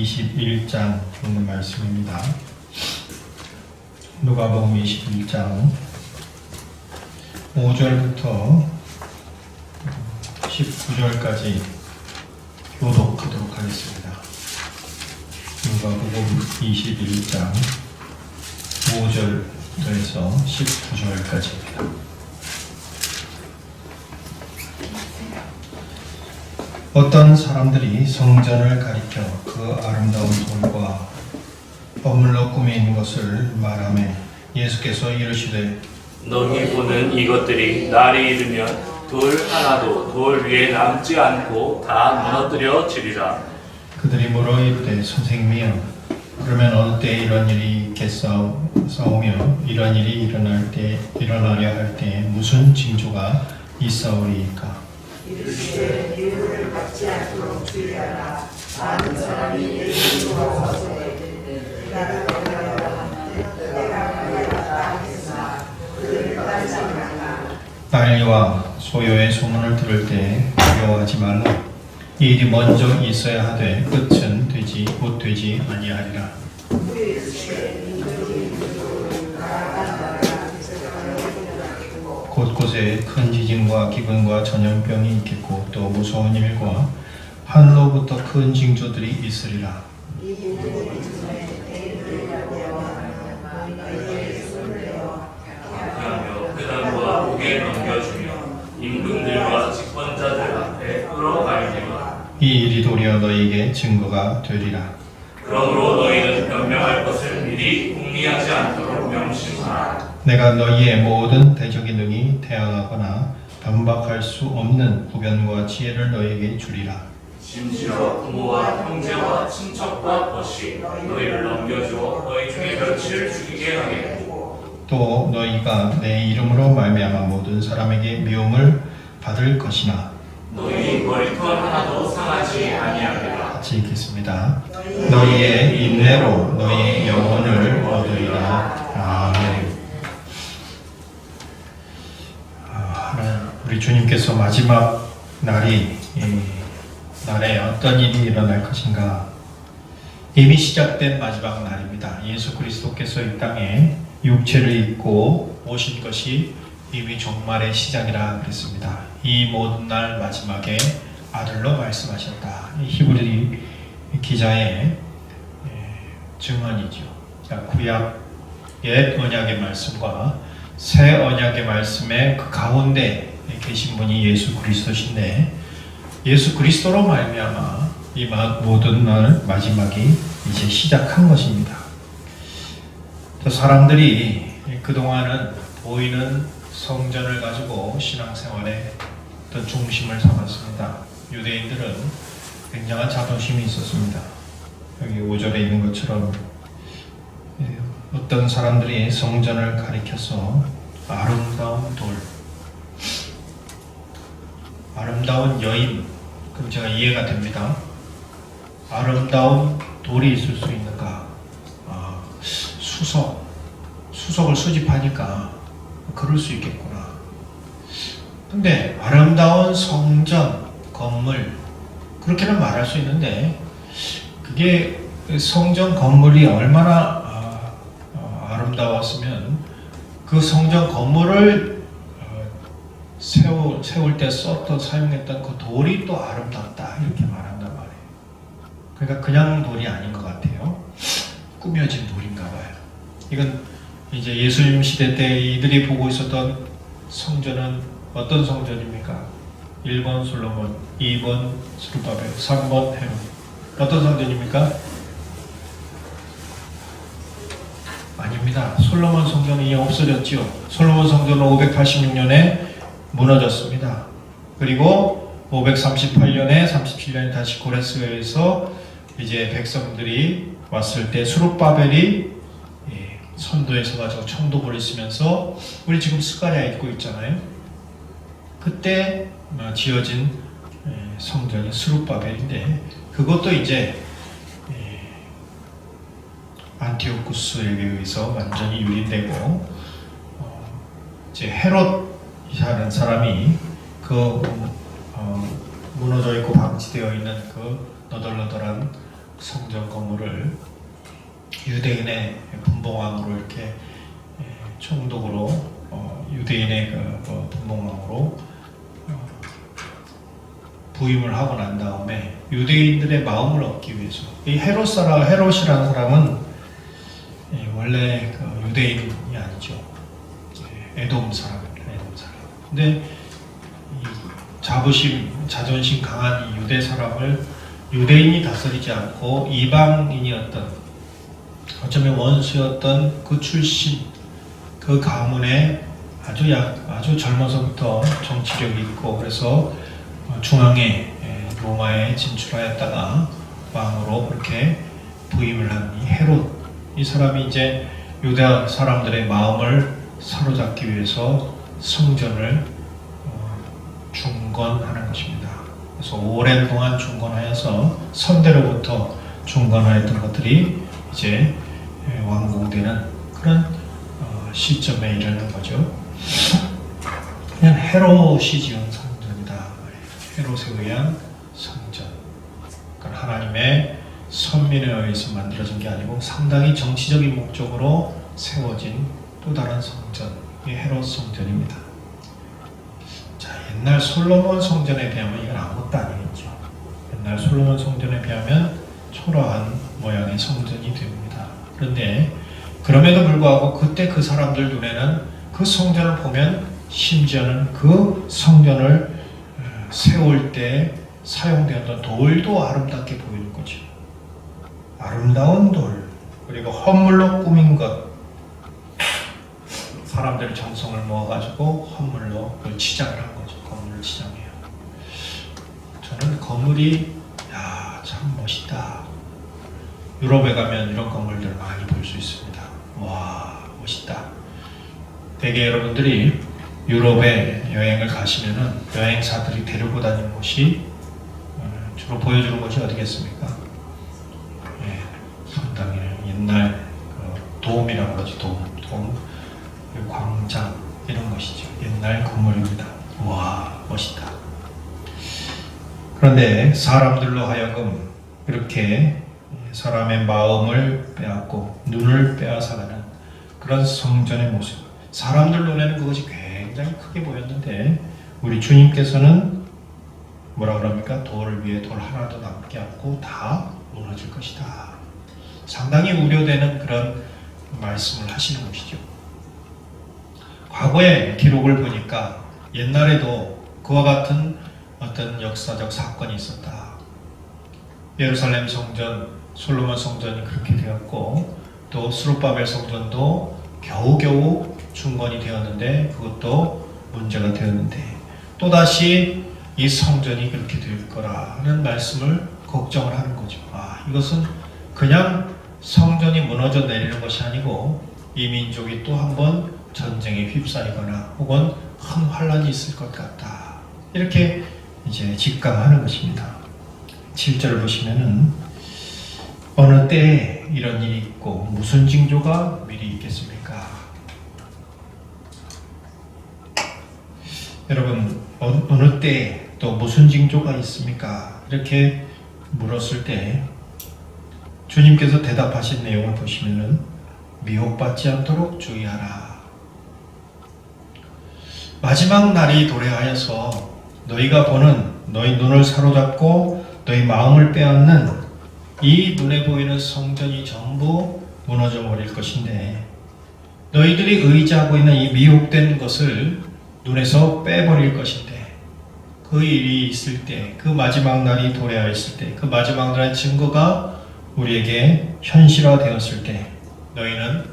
21장 있는 말씀입니다. 누가복음 21장 5절부터 19절까지 교독하도록 하겠습니다. 누가복음 21장 5절부터 19절까지입니다. 어떤 사람들이 성전을 가리켜 그 아름다운 돌과 버물로 꾸민 것을 말하며 예수께서 이르시되 너희 보는 이것들이 날이 이르면 돌 하나도 돌 위에 남지 않고 다 무너뜨려 지리라. 그들이 물어 이르되 선생님이여 그러면 어느 때 이런 일이 있겠사오며 이런 일이 일어나려 할 때 무슨 징조가 있사오리이까? 이르시되 미움을 받지 않도록 주의하라. 많은 사람이 내 이름으로 와서 이르되 나를 영화하라 내가 그리하다 하겠으나 그들을 따르지 말라. 나일과 소요의 소문을 들을 때 두려워하지 말라. 이 일이 먼저 있어야 하되 끝은 곧 되지 아니하리라. 곳곳에 큰 지진과 기근과 전염병이 있겠고 또 무서운 일과 하늘로부터 큰 징조들이 있으리라. 하며 그 땅과 목에 넘겨주며 임금들과 집권자들 앞에 끌어가리라. 이 일이 도리어 너희에게 증거가 되리라. 그러므로 너희는 변명할 것을 미리 궁리하지 않도록 명심하라. 내가 너희의 모든 대적이 능히 태양하거나 변박할 수 없는 구변과 지혜를 너희에게 주리라. 심지어 부모와 형제와 친척과 벗이 너희를 넘겨주어 너희 중에 며칠 죽이게 하겠고 또 너희가 내 이름으로 말미암아 모든 사람에게 미움을 받을 것이나 너희 머리털 하나도 상하지 아니하리라. 같이 읽겠습니다. 너희의 인내로 너희의 영혼을 얻으리라. 아멘. 우리 주님께서 마지막 날에 어떤 일이 일어날 것인가? 이미 시작된 마지막 날입니다. 예수 그리스도께서 이 땅에 육체를 입고 오신 것이 이미 종말의 시작이라 그랬습니다. 이 모든 날 마지막에 아들로 말씀하셨다. 히브리 기자의 증언이죠. 구약 옛 언약의 말씀과 새 언약의 말씀의 그 가운데 계신 분이 예수 그리스도신데 예수 그리스도로 말미암아 이 모든 날 마지막이 이제 시작한 것입니다. 사람들이 그동안은 보이는 성전을 가지고 신앙생활의 어떤 중심을 삼았습니다. 유대인들은 굉장한 자존심이 있었습니다. 여기 5절에 있는 것처럼 어떤 사람들이 성전을 가리켜서 아름다운 돌, 아름다운 여인, 그럼 제가 이해가 됩니다. 아름다운 돌이 있을 수 있는가? 수석을 수집하니까 그럴 수 있겠구나. 근데 아름다운 성전, 건물, 그렇게는 말할 수 있는데 그게 성전 건물이 얼마나 아름다웠으면 그 성전 건물을 세울 때 썼던 사용했던 그 돌이 또 아름답다 이렇게 말한단 말이에요. 그러니까 그냥 돌이 아닌 것 같아요. 꾸며진 돌인가 봐요. 이건 이제 예수님 시대 때 이들이 보고 있었던 성전은 어떤 성전입니까? 1번 솔로몬, 2번 스룹바벨, 3번 헤롯. 어떤 성전입니까? 아닙니다. 솔로몬 성전이 없어졌지요. 솔로몬 성전은 586년에 무너졌습니다. 그리고 538년에 37년에 다시 고레스에서 이제 백성들이 왔을 때 스룹바벨이 선도에 서가지고 청도벌을 쓰면서 우리 지금 스가랴 읽고 있잖아요. 그때 지어진 성전이 스룹바벨인데 그것도 이제 안티오쿠스에게 의해서 완전히 유린되고 이제 헤롯이라는 사람이 그 무너져 있고 방치되어 있는 그 너덜너덜한 성전 건물을 유대인의 분봉왕으로 이렇게 총독으로 유대인의 그 분봉왕으로 부임을 하고 난 다음에 유대인들의 마음을 얻기 위해서 이 헤롯이라는 사람은 원래 그 유대인이 아니죠. 에돔 사람입니다. 에돔 사람. 근데 이 자존심 강한 이 유대 사람을 유대인이 다스리지 않고 이방인이었던, 어쩌면 원수였던 그 출신, 그 가문에 아주 젊어서부터 정치력이 있고, 그래서 중앙에 로마에 진출하였다가 왕으로 그렇게 부임을 한 이 헤롯, 이 사람이 이제 유대 사람들의 마음을 사로잡기 위해서 성전을 중건하는 것입니다. 그래서 오랜 동안 중건하여서 선대로부터 중건하였던 것들이 이제 완공되는 그런 시점에 이르는 거죠. 그냥 헤롯이 지은 성전이다. 헤롯에 의한 성전. 그러니까 하나님의 선민에 의해서 만들어진 게 아니고 상당히 정치적인 목적으로 세워진 또 다른 성전, 이 헤롯 성전입니다. 자, 옛날 솔로몬 성전에 비하면 이건 아무것도 아니겠죠. 옛날 솔로몬 성전에 비하면 초라한 모양의 성전이 됩니다. 그런데 그럼에도 불구하고 그때 그 사람들 눈에는 그 성전을 보면 심지어는 그 성전을 세울 때 사용되었던 돌도 아름답게 보이는 거죠. 아름다운 돌, 그리고 헌물로 꾸민 것, 사람들의 정성을 모아가지고 헌물로 그걸 치장을 한 거죠. 건물을 치장해요. 저는 건물이 참 멋있다. 유럽에 가면 이런 건물들 많이 볼 수 있습니다. 와, 멋있다. 대개 여러분들이 유럽에 여행을 가시면은 여행사들이 데리고 다니는 곳이 주로 보여주는 곳이 어디겠습니까? 상당히 옛날 돔이라고 그러지. 돔, 광장 이런 것이죠. 옛날 건물입니다. 와, 멋있다. 그런데 사람들로 하여금 이렇게 사람의 마음을 빼앗고 눈을 빼앗아가는 그런 성전의 모습, 사람들 눈에는 그것이 굉장히 크게 보였는데 우리 주님께서는 뭐라 그럽니까? 돌 위에 돌 하나도 남지 않고 다 무너질 것이다. 상당히 우려되는 그런 말씀을 하시는 것이죠. 과거의 기록을 보니까 옛날에도 그와 같은 어떤 역사적 사건이 있었다. 예루살렘 성전, 솔로몬 성전이 그렇게 되었고, 또 스룹바벨 성전도 겨우겨우 중건이 되었는데 그것도 문제가 되었는데, 또다시 이 성전이 그렇게 될 거라는 말씀을 걱정을 하는 거죠. 이것은 그냥 성전이 무너져 내리는 것이 아니고 이 민족이 또 한 번 전쟁에 휩싸이거나 혹은 큰 환란이 있을 것 같다. 이렇게 이제 직감하는 것입니다. 7절을 보시면은 어느 때에 이런 일이 있고 무슨 징조가 미리 있겠습니까? 여러분, 어느 때에 또 무슨 징조가 있습니까? 이렇게 물었을 때 주님께서 대답하신 내용을 보시면은 미혹받지 않도록 주의하라. 마지막 날이 도래하여서 너희가 보는, 너희 눈을 사로잡고 너희 마음을 빼앗는 이 눈에 보이는 성전이 전부 무너져 버릴 것인데, 너희들이 의지하고 있는 이 미혹된 것을 눈에서 빼버릴 것인데, 그 일이 있을 때, 그 마지막 날이 도래하였을 때, 그 마지막 날의 증거가 우리에게 현실화되었을 때 너희는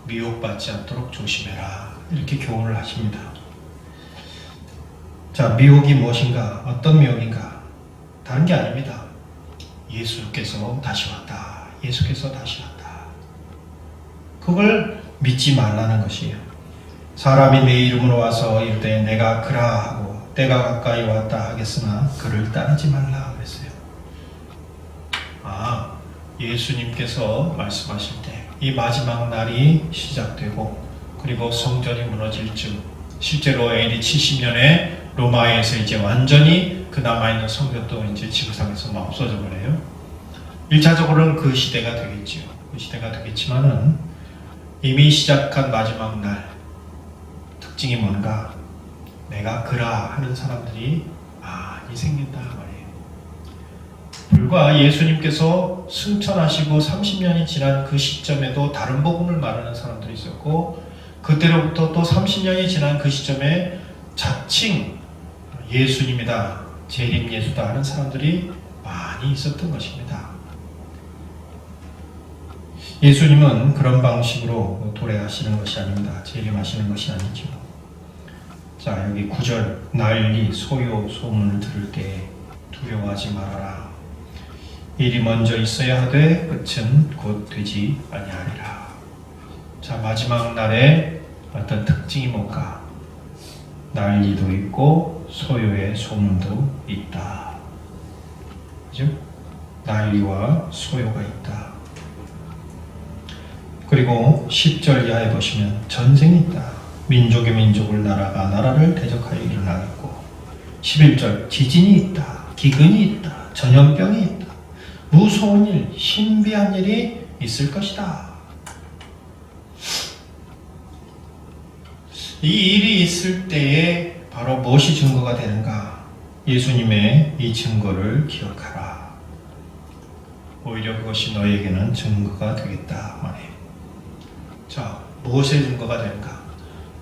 미혹받지 않도록 조심해라. 이렇게 교훈을 하십니다. 자, 미혹이 무엇인가? 어떤 미혹인가? 다른 게 아닙니다. 예수께서 다시 왔다. 예수께서 다시 왔다. 그걸 믿지 말라는 것이에요. 사람이 내 이름으로 와서 이르되 내가 그라 하고 때가 가까이 왔다 하겠으나 그를 따르지 말라 그랬어요. 예수님께서 말씀하실 때 이 마지막 날이 시작되고 그리고 성전이 무너질 즈음, 실제로 AD 70년에 로마에서 이제 완전히 그 남아있는 성전도 이제 지구상에서 없어져 버려요. 1차적으로는 그 시대가 되겠죠. 그 시대가 되겠지만은 이미 시작한 마지막 날 특징이 뭔가? 내가 그라 하는 사람들이 많이 생긴다 말이에요. 불과 예수님께서 승천하시고 30년이 지난 그 시점에도 다른 복음을 말하는 사람들이 있었고, 그때로부터 또 30년이 지난 그 시점에 자칭 예수님이다, 재림 예수다 하는 사람들이 많이 있었던 것입니다. 예수님은 그런 방식으로 도래하시는 것이 아닙니다. 재림하시는 것이 아니죠. 자, 여기 9절, 난리, 소요, 소문을 들을 때 두려워하지 말아라. 일이 먼저 있어야 하되 끝은 곧 되지 아니하리라. 자, 마지막 날에 어떤 특징이 뭘까? 난리도 있고 소요의 소문도 있다. 그죠? 난리와 소요가 있다. 그리고 10절 이하에 보시면 전쟁이 있다. 민족의 민족을, 나라가 나라를 대적하여 일어나겠고, 11절 지진이 있다. 기근이 있다. 전염병이 있다. 무서운 일, 신비한 일이 있을 것이다. 이 일이 있을 때에 바로 무엇이 증거가 되는가? 예수님의 이 증거를 기억하라. 오히려 그것이 너에게는 증거가 되겠다 말이에요. 자, 무엇의 증거가 되는가?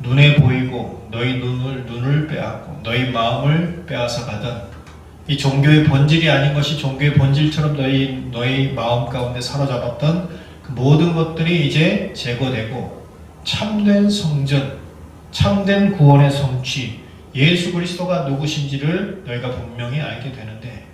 눈에 보이고 너희 눈을 빼앗고 너희 마음을 빼앗아 가던 이 종교의 본질이 아닌 것이 종교의 본질처럼 너희 마음 가운데 사로잡았던 그 모든 것들이 이제 제거되고 참된 성전, 참된 구원의 성취, 예수 그리스도가 누구신지를 너희가 분명히 알게 되는데,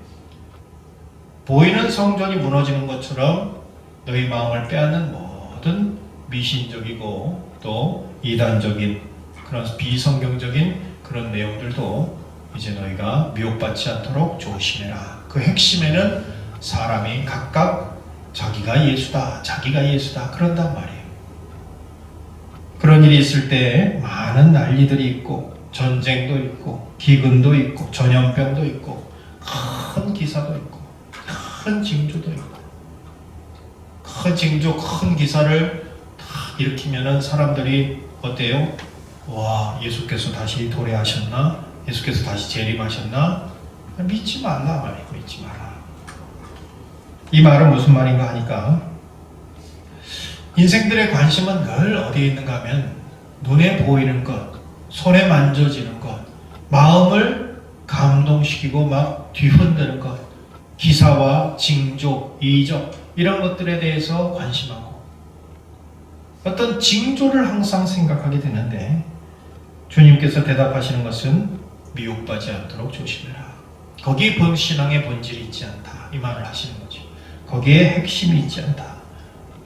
보이는 성전이 무너지는 것처럼 너희 마음을 빼앗는 모든 미신적이고 또 이단적인 그런 비성경적인 그런 내용들도 이제 너희가 미혹받지 않도록 조심해라. 그 핵심에는 사람이 각각 자기가 예수다, 자기가 예수다 그런단 말이에요. 그런 일이 있을 때 많은 난리들이 있고 전쟁도 있고 기근도 있고 전염병도 있고 큰 기사도 있고 큰 징조도 있고, 큰 징조, 큰 기사를 다 일으키면은 사람들이 어때요? 와, 예수께서 다시 도래하셨나? 예수께서 다시 재림하셨나? 믿지 말라 말이에요. 믿지 마라. 이 말은 무슨 말인가 하니까, 인생들의 관심은 늘 어디에 있는가 하면 눈에 보이는 것, 손에 만져지는 것, 마음을 감동시키고 막 뒤흔드는 것, 기사와 징조, 이적 이런 것들에 대해서 관심하고 어떤 징조를 항상 생각하게 되는데, 주님께서 대답하시는 것은 미혹받지 않도록 조심해라. 거기에 신앙의 본질이 있지 않다 이 말을 하시는 거죠. 거기에 핵심이 있지 않다.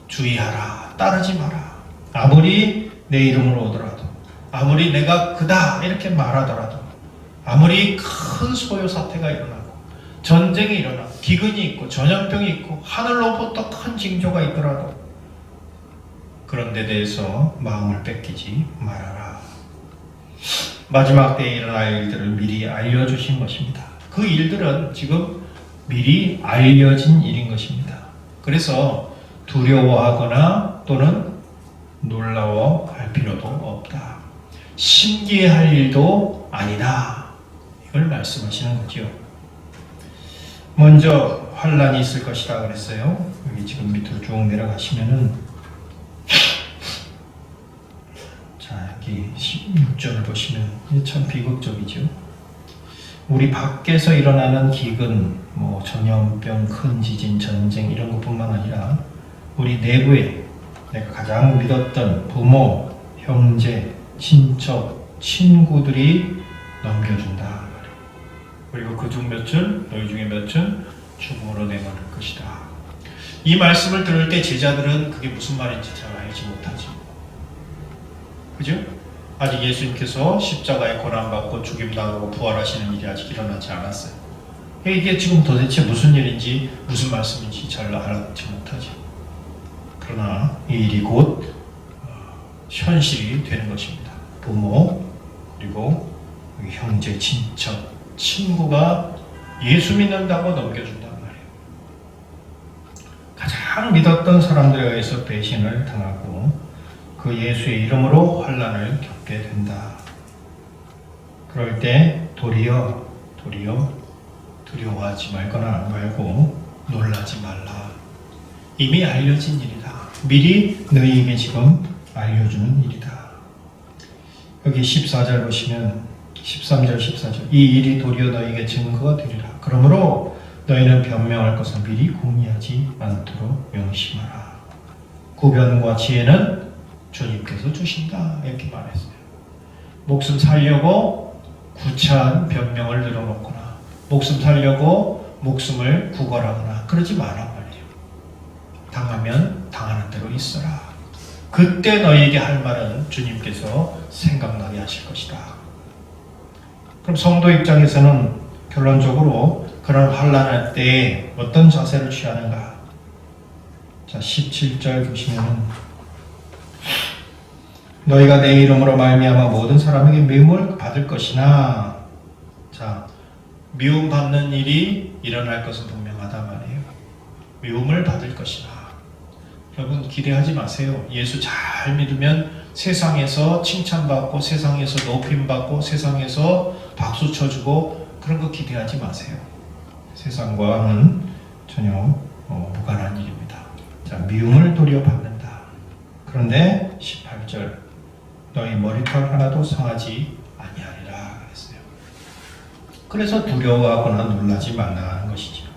주의하라. 따르지 마라. 아무리 내 이름으로 오더라도, 아무리 내가 그다 이렇게 말하더라도, 아무리 큰 소요 사태가 일어나고 전쟁이 일어나고 기근이 있고 전염병이 있고 하늘로부터 큰 징조가 있더라도 그런 데 대해서 마음을 뺏기지 말아라. 마지막 때에 일어날 일들을 미리 알려주신 것입니다. 그 일들은 지금 미리 알려진 일인 것입니다. 그래서 두려워하거나 또는 놀라워할 필요도 없다. 신기해할 일도 아니다. 이걸 말씀하시는 거죠. 먼저 환란이 있을 것이다 그랬어요. 여기 지금 밑으로 쭉 내려가시면은, 자, 여기 16절을 보시면 참 비극적이죠. 우리 밖에서 일어나는 기근, 전염병, 큰 지진, 전쟁 이런 것뿐만 아니라 우리 내부에 내가 가장 믿었던 부모, 형제, 친척, 친구들이 넘겨준다. 그리고 그중 몇은, 너희 중에 몇은 죽음으로 내모를 것이다. 이 말씀을 들을 때 제자들은 그게 무슨 말인지 잘 알지 못하죠. 그죠? 아직 예수님께서 십자가에 고난받고 죽임당하고 부활하시는 일이 아직 일어나지 않았어요. 이게 지금 도대체 무슨 일인지 무슨 말씀인지 잘 알지 못하죠. 그러나 이 일이 곧 현실이 되는 것입니다. 부모, 그리고 형제, 친척, 친구가 예수 믿는다고 넘겨준단 말이에요. 딱 믿었던 사람들에 의해서 배신을 당하고 그 예수의 이름으로 환난을 겪게 된다. 그럴 때 도리어 두려워하지 말고 놀라지 말라. 이미 알려진 일이다. 미리 너희에게 지금 알려주는 일이다. 여기 14절 보시면 13절 14절 이 일이 도리어 너희에게 증거가 되리라. 그러므로 너희는 변명할 것을 미리 공의하지 않도록 명심하라. 구변과 지혜는 주님께서 주신다. 이렇게 말했어요. 목숨 살려고 구차한 변명을 늘어놓거나 목숨 살려고 목숨을 구걸하거나 그러지 마라 말이에요. 당하면 당하는 대로 있어라. 그때 너희에게 할 말은 주님께서 생각나게 하실 것이다. 그럼 성도 입장에서는 결론적으로 그런 환난할 때에 어떤 자세를 취하는가? 자, 17절 보시면 너희가 내 이름으로 말미암아 모든 사람에게 미움을 받을 것이나, 자, 미움 받는 일이 일어날 것은 분명하다 말이에요. 미움을 받을 것이나. 여러분 기대하지 마세요. 예수 잘 믿으면 세상에서 칭찬받고 세상에서 높임받고 세상에서 박수 쳐주고 그런 거 기대하지 마세요. 세상과는 전혀 무관한 일입니다. 자, 미움을 도리어 받는다. 그런데 18절 너희 머리털 하나도 상하지 아니하리라 그랬어요. 그래서 두려워하거나 놀라지 말라는 것이죠.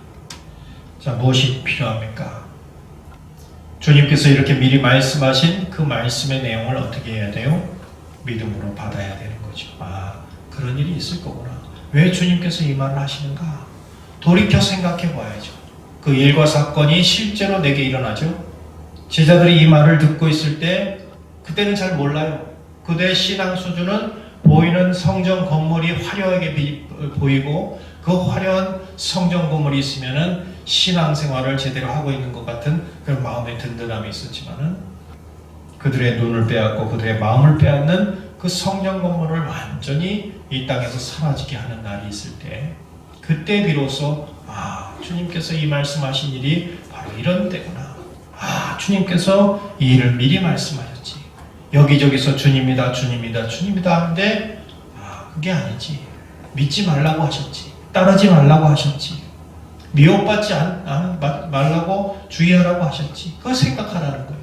자, 무엇이 필요합니까? 주님께서 이렇게 미리 말씀하신 그 말씀의 내용을 어떻게 해야 돼요? 믿음으로 받아야 되는 거죠. 아, 그런 일이 있을 거구나. 왜 주님께서 이 말을 하시는가? 돌이켜 생각해 봐야죠. 그 일과 사건이 실제로 내게 일어나죠. 제자들이 이 말을 듣고 있을 때 그때는 잘 몰라요. 그들의 신앙 수준은 보이는 성전 건물이 화려하게 보이고 그 화려한 성전 건물이 있으면은 신앙생활을 제대로 하고 있는 것 같은 그런 마음의 든든함이 있었지만은 그들의 눈을 빼앗고 그들의 마음을 빼앗는 그 성전 건물을 완전히 이 땅에서 사라지게 하는 날이 있을 때 그때 비로소 아, 주님께서 이 말씀하신 일이 바로 이런 때구나. 아, 주님께서 이 일을 미리 말씀하셨지. 여기저기서 주님이다 하는데 아, 그게 아니지. 믿지 말라고 하셨지. 따르지 말라고 하셨지. 미혹받지 말라고 주의하라고 하셨지. 그걸 생각하라는 거예요.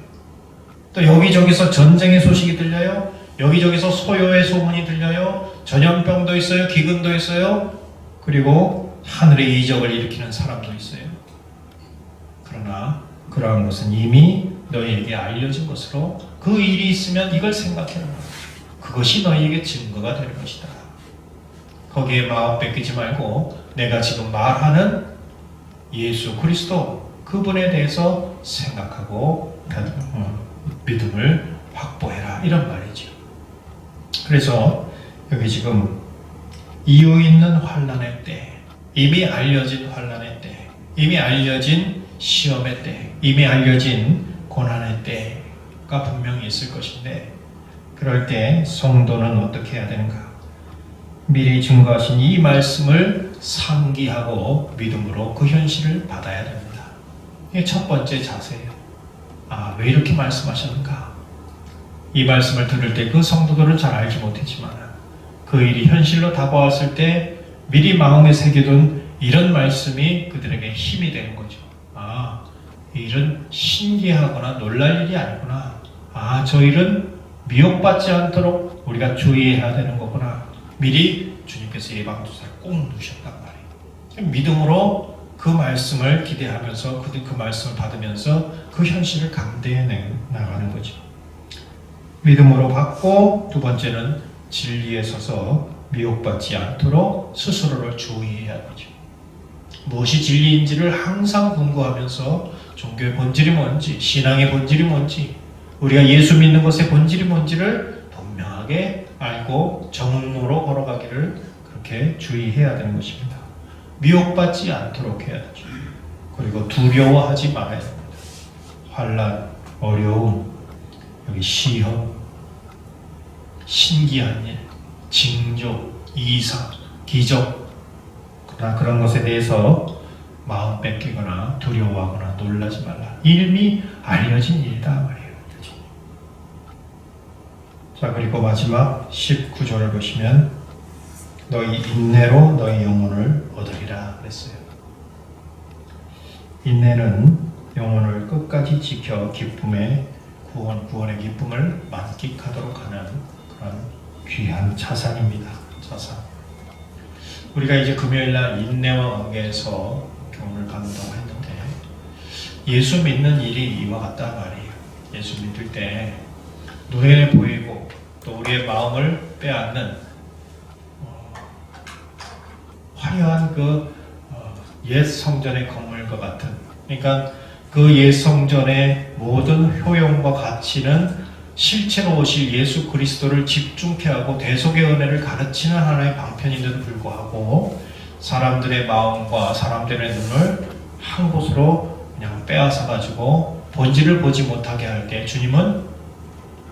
또 여기저기서 전쟁의 소식이 들려요. 여기저기서 소요의 소문이 들려요. 전염병도 있어요. 기근도 있어요. 그리고 하늘의 이적을 일으키는 사람도 있어요. 그러나 그러한 것은 이미 너희에게 알려진 것으로 그 일이 있으면 이걸 생각해라. 그것이 너희에게 증거가 될 것이다. 거기에 마음 뺏기지 말고 내가 지금 말하는 예수 그리스도 그분에 대해서 생각하고 믿음을 확보해라 이런 말이죠. 그래서 여기 지금 이유 있는 환난의 때, 이미 알려진 환난의 때, 이미 알려진 시험의 때, 이미 알려진 고난의 때가 분명히 있을 것인데 그럴 때 성도는 어떻게 해야 되는가? 미리 증거하신 이 말씀을 상기하고 믿음으로 그 현실을 받아야 됩니다. 이게 첫 번째 자세예요. 아, 왜 이렇게 말씀하셨는가? 이 말씀을 들을 때 그 성도들은 잘 알지 못했지만 그 일이 현실로 다가왔을 때 미리 마음에 새겨둔 이런 말씀이 그들에게 힘이 되는 거죠. 아, 이 일은 신기하거나 놀랄 일이 아니구나. 아, 저 일은 미혹받지 않도록 우리가 주의해야 되는 거구나. 미리 주님께서 예방주사를 꼭 누셨단 말이에요. 믿음으로 그 말씀을 기대하면서 그 말씀을 받으면서 그 현실을 감대해 나가는 거죠. 믿음으로 받고 두 번째는 진리에 서서 미혹받지 않도록 스스로를 주의해야 되죠. 무엇이 진리인지를 항상 공부하면서 종교의 본질이 뭔지, 신앙의 본질이 뭔지, 우리가 예수 믿는 것의 본질이 뭔지를 분명하게 알고 정으로 걸어가기를 그렇게 주의해야 되는 것입니다. 미혹받지 않도록 해야 되죠. 그리고 두려워하지 말아야 됩니다. 환난, 어려움, 여기 시험, 신기한 일, 징조, 이상, 기적, 그러나 그런 것에 대해서 마음 뺏기거나 두려워하거나 놀라지 말라. 이미 알려진 일이다 말이에요. 자, 그리고 마지막 19절을 보시면 너희 인내로 너희 영혼을 얻으리라 그랬어요. 인내는 영혼을 끝까지 지켜 기쁨의 구원의 기쁨을 만끽하도록 하는 그런 귀한 자산입니다. 자산. 우리가 이제 금요일날 인내와 관계해서 교훈을 받는다고 했는데 예수 믿는 일이 이와 같단 말이에요. 예수 믿을 때 눈에 보이고 또 우리의 마음을 빼앗는 화려한 옛 성전의 건물과 같은, 그러니까 그 옛 성전의 모든 효용과 가치는 실체로 오실 예수 그리스도를 집중케 하고 대속의 은혜를 가르치는 하나의 방편인데도 불구하고 사람들의 마음과 사람들의 눈을 한 곳으로 그냥 빼앗아 가지고 본질을 보지 못하게 할 때 주님은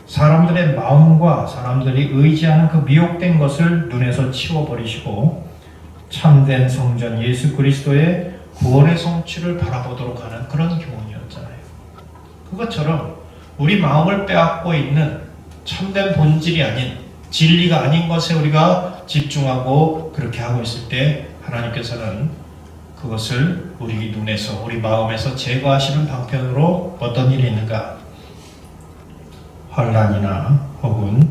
사람들의 마음과 사람들이 의지하는 그 미혹된 것을 눈에서 치워버리시고 참된 성전 예수 그리스도의 구원의 성취를 바라보도록 하는 그런 교훈이었잖아요. 그것처럼 우리 마음을 빼앗고 있는 참된 본질이 아닌, 진리가 아닌 것에 우리가 집중하고 그렇게 하고 있을 때 하나님께서는 그것을 우리 눈에서, 우리 마음에서 제거하시는 방편으로 어떤 일이 있는가? 환난이나 혹은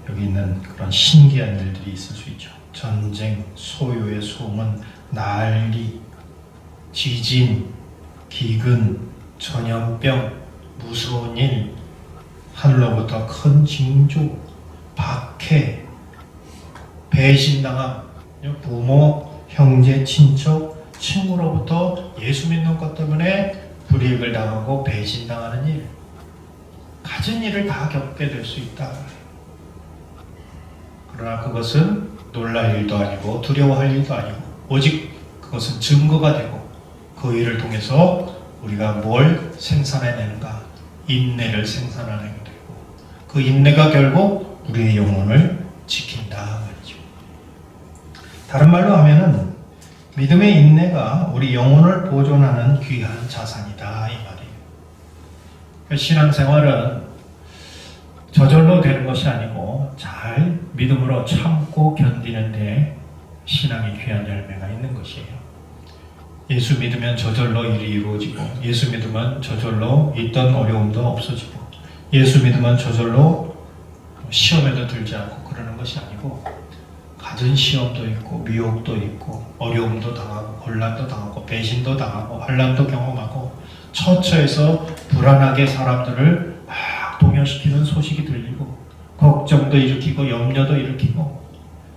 여기 있는 그런 신기한 일들이 있을 수 있죠. 전쟁, 소요의 소문, 난리, 지진, 기근, 전염병, 무서운 일, 하늘로부터 큰 징조, 박해, 배신당함, 부모, 형제, 친척, 친구로부터 예수 믿는 것 때문에 불이익을 당하고 배신당하는 일, 가진 일을 다 겪게 될 수 있다. 그러나 그것은 놀랄 일도 아니고 두려워할 일도 아니고 오직 그것은 증거가 되고 그 일을 통해서 우리가 뭘 생산해내는가? 인내를 생산하게 되고 그 인내가 결국 우리의 영혼을 지킨다 말이죠. 다른 말로 하면은 믿음의 인내가 우리 영혼을 보존하는 귀한 자산이다 이 말이에요. 신앙생활은 저절로 되는 것이 아니고 잘 믿음으로 참고 견디는데 신앙의 귀한 열매가 있는 것이에요. 예수 믿으면 저절로 일이 이루어지고 예수 믿으면 저절로 있던 어려움도 없어지고 예수 믿으면 저절로 시험에도 들지 않고 그러는 것이 아니고 갖은 시험도 있고 미혹도 있고 어려움도 당하고 곤란도 당하고 배신도 당하고 환난도 경험하고 처처해서 불안하게 사람들을 막 동요시키는 소식이 들리고 걱정도 일으키고 염려도 일으키고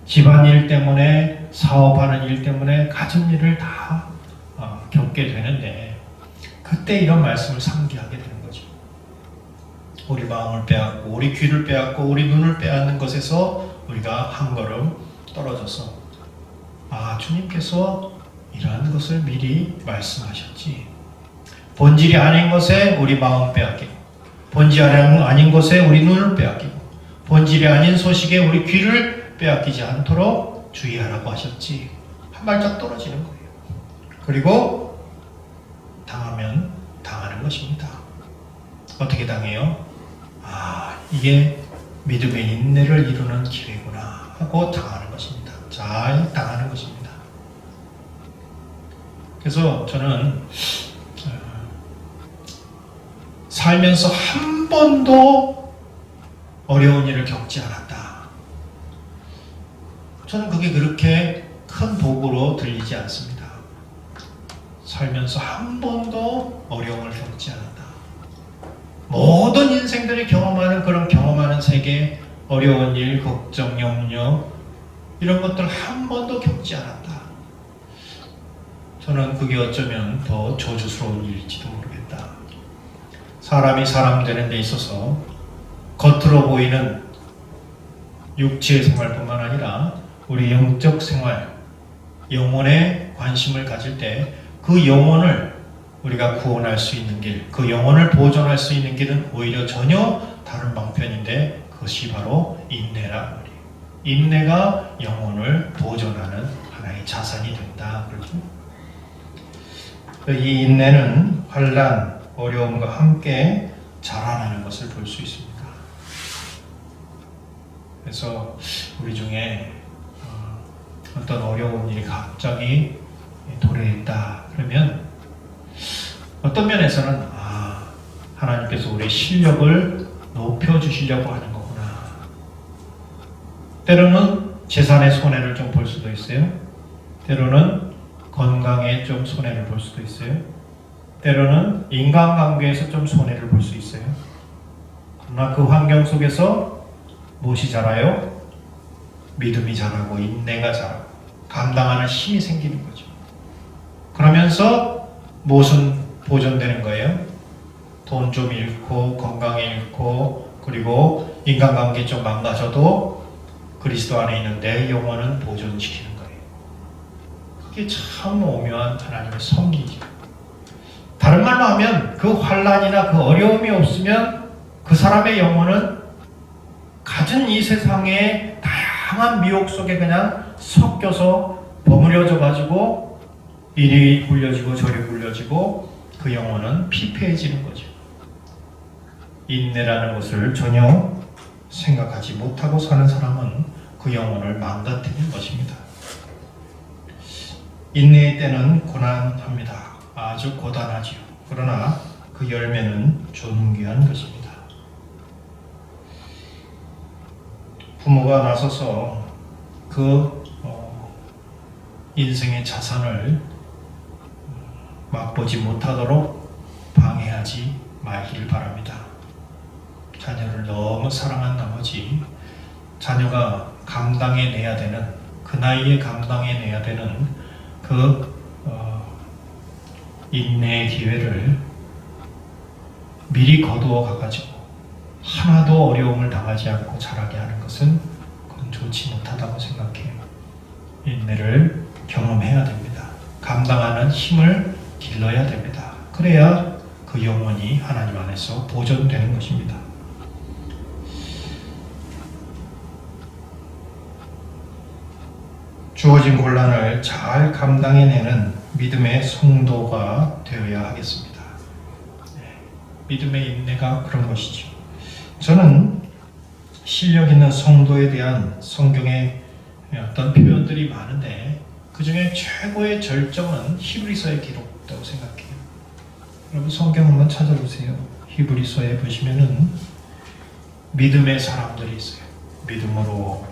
집안일 때문에 사업하는 일 때문에 가진 일을 다 겪게 되는데 그때 이런 말씀을 상기하게 되는 거죠. 우리 마음을 빼앗고 우리 귀를 빼앗고 우리 눈을 빼앗는 것에서 우리가 한 걸음 떨어져서 주님께서 이러한 것을 미리 말씀하셨지. 본질이 아닌 것에 우리 마음 빼앗기고 본질이 아닌 것에 우리 눈을 빼앗기고 본질이 아닌 소식에 우리 귀를 빼앗기지 않도록 주의하라고 하셨지. 한 발짝 떨어지는 거예요. 그리고 당하면 당하는 것입니다. 어떻게 당해요? 이게 믿음의 인내를 이루는 길이구나 하고 당하는 것입니다. 잘 당하는 것입니다. 그래서 저는 살면서 한 번도 어려운 일을 겪지 않았다. 저는 그게 그렇게 큰 복으로 들리지 않습니다. 살면서 한 번도 어려움을 겪지 않았다. 모든 인생들이 경험하는 그런 경험하는 세계, 어려운 일, 걱정, 염려 이런 것들 한 번도 겪지 않았다. 저는 그게 어쩌면 더 저주스러운 일일지도 모르겠다. 사람이 사람 되는 데 있어서 겉으로 보이는 육체의 생활뿐만 아니라 우리 영적 생활, 영혼에 관심을 가질 때 그 영혼을 우리가 구원할 수 있는 길, 그 영혼을 보존할 수 있는 길은 오히려 전혀 다른 방편인데 그것이 바로 인내라 말이에요. 인내가 영혼을 보존하는 하나의 자산이 된다. 그렇죠? 이 인내는 환난, 어려움과 함께 자라나는 것을 볼 수 있습니다. 그래서 우리 중에 어떤 어려운 일이 갑자기 도래했다 그러면 어떤 면에서는 하나님께서 우리의 실력을 높여주시려고 하는 거구나. 때로는 재산의 손해를 좀 볼 수도 있어요. 때로는 건강에 좀 손해를 볼 수도 있어요. 때로는 인간관계에서 좀 손해를 볼 수 있어요. 그러나 그 환경 속에서 무엇이 자라요? 믿음이 자라고 인내가 자라고 감당하는 힘이 생기는 거죠. 그러면서 무엇은 보존되는 거예요? 돈 좀 잃고 건강 잃고 그리고 인간관계 좀 망가져도 그리스도 안에 있는 내 영혼은 보존시키는 거예요. 그게 참 오묘한 하나님의 섭리죠. 다른 말로 하면 그 환난이나 그 어려움이 없으면 그 사람의 영혼은 가진 이 세상의 다양한 미혹 속에 그냥 섞여서 버무려져 가지고 이리 굴려지고 저리 굴려지고 그 영혼은 피폐해지는 거죠. 인내라는 것을 전혀 생각하지 못하고 사는 사람은 그 영혼을 망가뜨리는 것입니다. 인내의 때는 고난합니다. 아주 고단하지요. 그러나 그 열매는 존귀한 것입니다. 부모가 나서서 그 인생의 자산을 맛보지 못하도록 방해하지 말기를 바랍니다. 자녀를 너무 사랑한 나머지 자녀가 감당해내야 되는 그 나이에 감당해내야 되는 그 인내의 기회를 미리 거두어 가가지고 하나도 어려움을 당하지 않고 자라게 하는 것은 그건 좋지 못하다고 생각해요. 인내를 경험해야 됩니다. 감당하는 힘을 길러야 됩니다. 그래야 그 영혼이 하나님 안에서 보존되는 것입니다. 주어진 곤란을 잘 감당해내는 믿음의 성도가 되어야 하겠습니다. 믿음의 인내가 그런 것이죠. 저는 실력 있는 성도에 대한 성경의 어떤 표현들이 많은데 그 중에 최고의 절정은 히브리서에 기록됐다고 생각해요. 여러분 성경 한번 찾아보세요. 히브리서에 보시면은 믿음의 사람들이 있어요. 믿음으로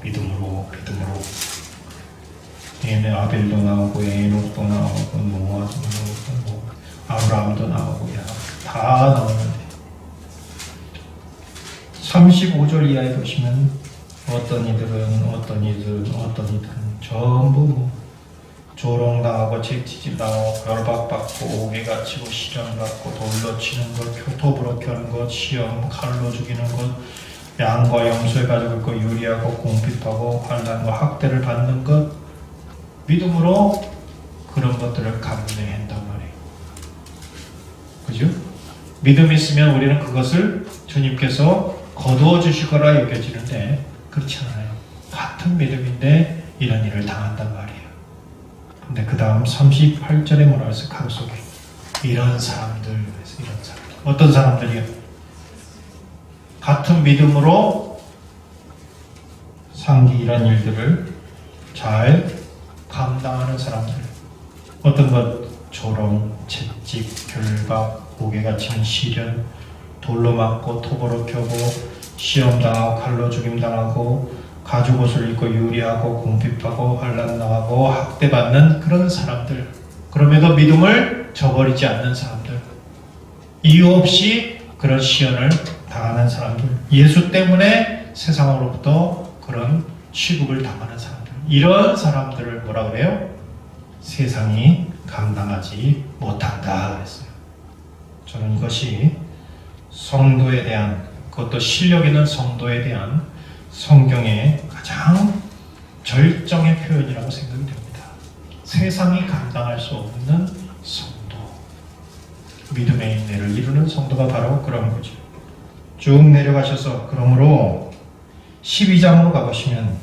아벨도 나오고 에녹도 나오고 노아도 나오고 아브라함도 나오고 다 나오는데 35절 이하에 보시면 어떤 이들은 전부 조롱당하고 채찍질당하고 결박받고 옥에 갇히고 시련받고 돌로 치는 것, 표톱으로 켜는 것, 시험 칼로 죽이는 것, 양과 염소에 가지고 있고 유리하고 궁핍하고 환난과 학대를 받는 것, 믿음으로 그런 것들을 감내한단 말이에요. 그죠? 믿음이 있으면 우리는 그것을 주님께서 거두어 주실 거라 여겨지는데 그렇지 않아요. 같은 믿음인데 이런 일을 당한단 말이에요. 근데 그 다음 38절에 뭐라 했어요? 가로 속에 이런 사람들. 어떤 사람들이요? 같은 믿음으로 상기 이런 일들을 잘 감당하는 사람들. 어떤 것? 조롱, 채찍, 결박, 옥에 갇히는 시련, 돌로 맞고 톱으로 켜고 시험당하고 칼로 죽임당하고 가죽옷을 입고 유리하고 궁핍하고 환난당하고 학대받는 그런 사람들. 그럼에도 믿음을 저버리지 않는 사람들. 이유 없이 그런 시련을 당하는 사람들. 예수 때문에 세상으로부터 그런 취급을 당하는 사람들. 이런 사람들을 뭐라 그래요? 세상이 감당하지 못한다 그랬어요. 저는 이것이 성도에 대한, 그것도 실력 있는 성도에 대한 성경의 가장 절정의 표현이라고 생각이 됩니다. 세상이 감당할 수 없는 성도, 믿음의 인내를 이루는 성도가 바로 그런 거죠. 쭉 내려가셔서 그러므로 12장으로 가보시면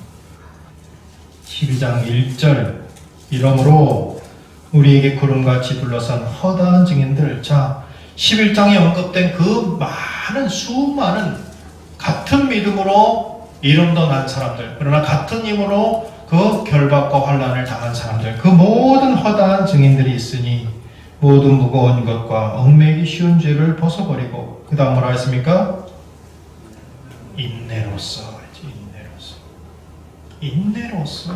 12장 1절 이러므로 우리에게 구름같이 둘러싼 허다한 증인들. 자, 11장에 언급된 그 많은 수많은 같은 믿음으로 이름도 난 사람들, 그러나 같은 힘으로 그 결박과 환난을 당한 사람들, 그 모든 허다한 증인들이 있으니 모든 무거운 것과 얽매기 쉬운 죄를 벗어버리고, 그 다음 뭐라 했습니까? 인내로써. 인내로써.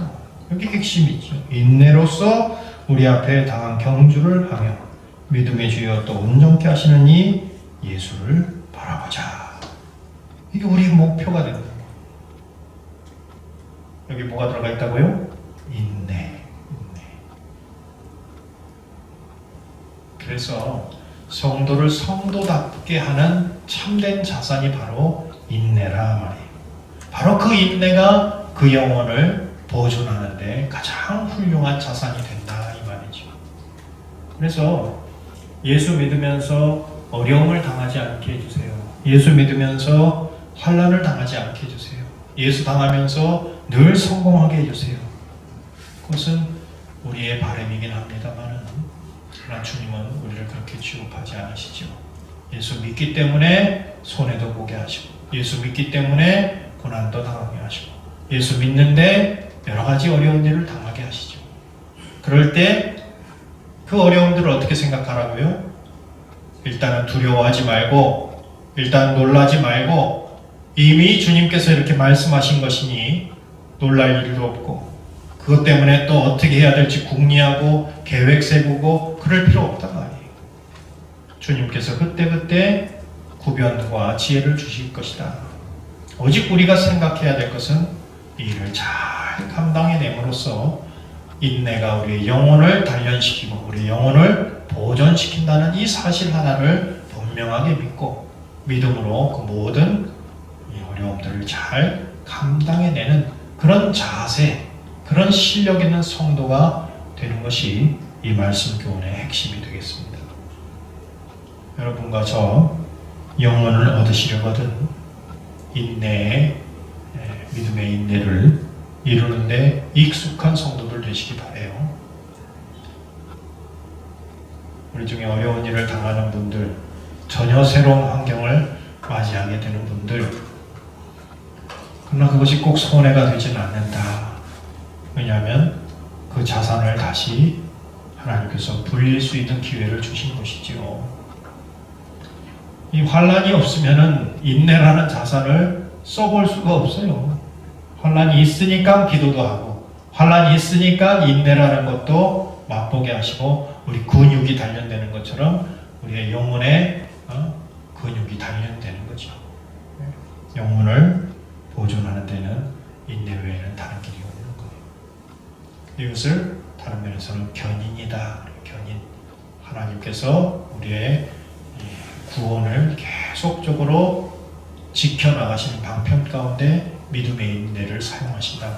여기 핵심이죠. 인내로써 우리 앞에 당한 경주를 하며 믿음의 주여 또 온전케 하시는 이 예수를 바라보자. 이게 우리 목표가 됩니다. 여기 뭐가 들어가 있다고요? 인내. 그래서 성도를 성도답게 하는 참된 자산이 바로 인내라 말이에요. 바로 그 인내가 그 영혼을 보존하는데 가장 훌륭한 자산이 된다 이 말이죠. 그래서 예수 믿으면서 어려움을 당하지 않게 해주세요. 예수 믿으면서 환난을 당하지 않게 해주세요. 예수 당하면서 늘 성공하게 해주세요. 그것은 우리의 바람이긴 합니다만, 그러나 주님은 우리를 그렇게 취급하지 않으시죠. 예수 믿기 때문에 손해도 보게 하시고, 예수 믿기 때문에 고난도 당하게 하시고, 예수 믿는데 여러 가지 어려운 일을 당하게 하시죠. 그럴 때 그 어려움들을 어떻게 생각하라고요? 일단은 두려워하지 말고, 일단 놀라지 말고, 이미 주님께서 이렇게 말씀하신 것이니 놀랄 일도 없고, 그것 때문에 또 어떻게 해야 될지 궁리하고 계획 세우고 그럴 필요 없다 말이에요. 주님께서 그때그때 구변과 지혜를 주실 것이다. 오직 우리가 생각해야 될 것은 이 일을 잘 감당해냄으로써 인내가 우리의 영혼을 단련시키고 우리의 영혼을 보존시킨다는 이 사실 하나를 분명하게 믿고 믿음으로 그 모든 이 어려움들을 잘 감당해내는 그런 자세, 그런 실력 있는 성도가 되는 것이 이 말씀 교훈의 핵심이 되겠습니다. 여러분과 저 영혼을 얻으시려거든 인내의 믿음의 인내를 이루는데 익숙한 성도들 되시기 바라요. 우리 중에 어려운 일을 당하는 분들, 전혀 새로운 환경을 맞이하게 되는 분들, 그러나 그것이 꼭 손해가 되지는 않는다. 왜냐하면 그 자산을 다시 하나님께서 불릴 수 있는 기회를 주신 것이지요. 이 환난이 없으면은 인내라는 자산을 써볼 수가 없어요. 환난이 있으니까 기도도 하고, 환난이 있으니까 인내라는 것도 맛보게 하시고, 우리 근육이 단련되는 것처럼 우리의 영혼의 근육이 단련되는 거죠. 영혼을 보존하는 데는 인내 외에는 다른 길이 없는 거예요. 이것을 다른 면에서는 견인이다. 견인. 하나님께서 우리의 구원을 계속적으로 지켜나가시는 방편 가운데 믿음의 인내를 사용하신다.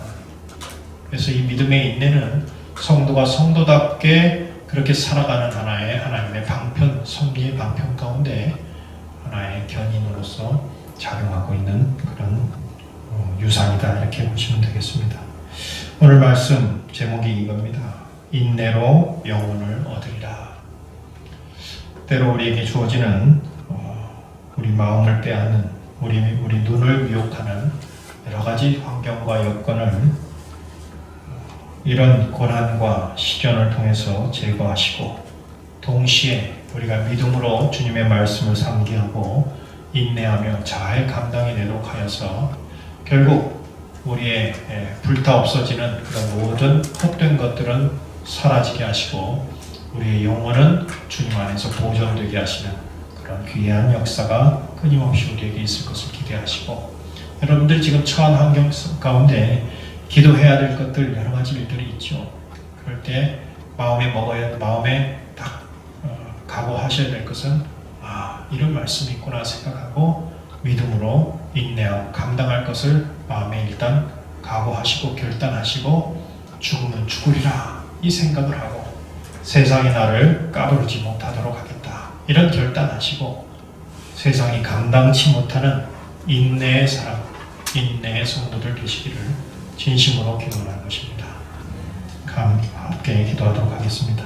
그래서 이 믿음의 인내는 성도가 성도답게 그렇게 살아가는 하나님의 방편, 섭리의 방편 가운데 하나의 견인으로서 작용하고 있는 그런 유산이다. 이렇게 보시면 되겠습니다. 오늘 말씀 제목이 이겁니다. 인내로 영혼을 얻으리라. 때로 우리에게 주어지는 우리 마음을 빼앗는 우리 눈을 미혹하는 여러 가지 환경과 여건을 이런 고난과 시련을 통해서 제거하시고, 동시에 우리가 믿음으로 주님의 말씀을 상기하고 인내하며 잘 감당해내도록 하여서 결국 우리의 불타 없어지는 그런 모든 헛된 것들은 사라지게 하시고 우리의 영혼은 주님 안에서 보존되게 하시는 그런 귀한 역사가 끊임없이 우리에게 있을 것을 기대하시고, 여러분들 지금 처한 환경 가운데 기도해야 될 것들 여러 가지 일들이 있죠. 그럴 때 마음에 딱 각오하셔야 될 것은 이런 말씀이 있구나 생각하고 믿음으로 인내하고 감당할 것을 마음에 일단 각오하시고 결단하시고 죽으면 죽으리라 이 생각을 하고 세상이 나를 까부르지 못하도록 하겠다 이런 결단하시고 세상이 감당치 못하는 인내의 사람, 인내의 성도들 되시기를 진심으로 기도하는 것입니다. 함께 기도하도록 하겠습니다.